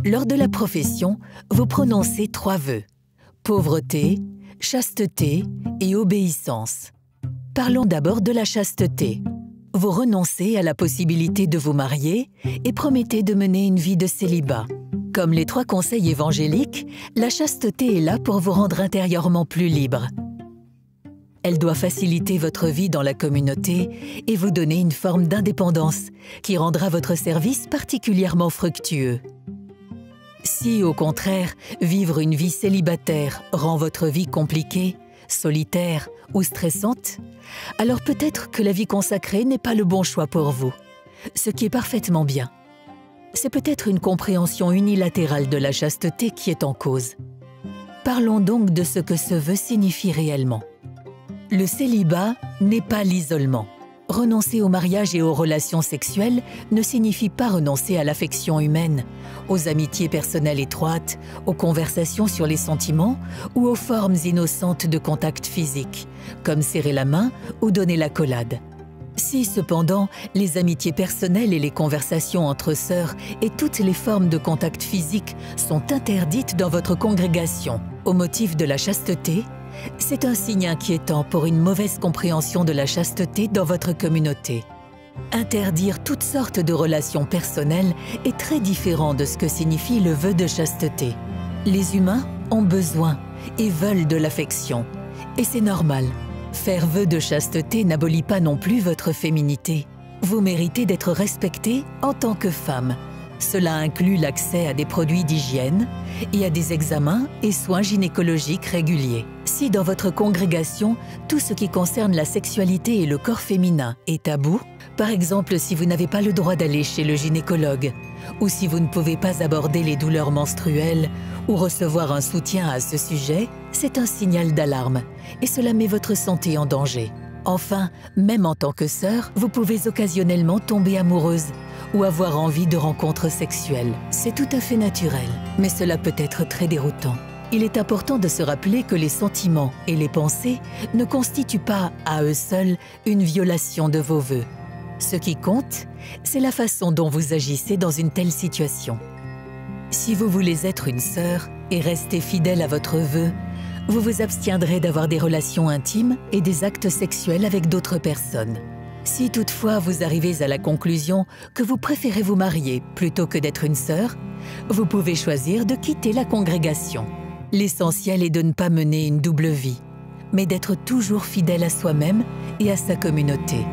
Lors de la profession, vous prononcez 3 vœux: pauvreté, chasteté et obéissance. Parlons d'abord de la chasteté. Vous renoncez à la possibilité de vous marier et promettez de mener une vie de célibat. Comme les 3 conseils évangéliques, la chasteté est là pour vous rendre intérieurement plus libre. Elle doit faciliter votre vie dans la communauté et vous donner une forme d'indépendance qui rendra votre service particulièrement fructueux. Si, au contraire, vivre une vie célibataire rend votre vie compliquée, solitaire ou stressante, alors peut-être que la vie consacrée n'est pas le bon choix pour vous, ce qui est parfaitement bien. C'est peut-être une compréhension unilatérale de la chasteté qui est en cause. Parlons donc de ce que ce vœu signifie réellement. Le célibat n'est pas l'isolement. Renoncer au mariage et aux relations sexuelles ne signifie pas renoncer à l'affection humaine, aux amitiés personnelles étroites, aux conversations sur les sentiments ou aux formes innocentes de contact physique, comme serrer la main ou donner l'accolade. Si, cependant, les amitiés personnelles et les conversations entre sœurs et toutes les formes de contact physique sont interdites dans votre congrégation au motif de la chasteté, c'est un signe inquiétant pour une mauvaise compréhension de la chasteté dans votre communauté. Interdire toutes sortes de relations personnelles est très différent de ce que signifie le vœu de chasteté. Les humains ont besoin et veulent de l'affection, et c'est normal. Faire vœu de chasteté n'abolit pas non plus votre féminité. Vous méritez d'être respectée en tant que femme. Cela inclut l'accès à des produits d'hygiène et à des examens et soins gynécologiques réguliers. Si dans votre congrégation, tout ce qui concerne la sexualité et le corps féminin est tabou, par exemple si vous n'avez pas le droit d'aller chez le gynécologue, ou si vous ne pouvez pas aborder les douleurs menstruelles ou recevoir un soutien à ce sujet, c'est un signal d'alarme et cela met votre santé en danger. Enfin, même en tant que sœur, vous pouvez occasionnellement tomber amoureuse ou avoir envie de rencontres sexuelles. C'est tout à fait naturel, mais cela peut être très déroutant. Il est important de se rappeler que les sentiments et les pensées ne constituent pas, à eux seuls, une violation de vos vœux. Ce qui compte, c'est la façon dont vous agissez dans une telle situation. Si vous voulez être une sœur et rester fidèle à votre vœu, vous vous abstiendrez d'avoir des relations intimes et des actes sexuels avec d'autres personnes. Si toutefois vous arrivez à la conclusion que vous préférez vous marier plutôt que d'être une sœur, vous pouvez choisir de quitter la congrégation. L'essentiel est de ne pas mener une double vie, mais d'être toujours fidèle à soi-même et à sa communauté.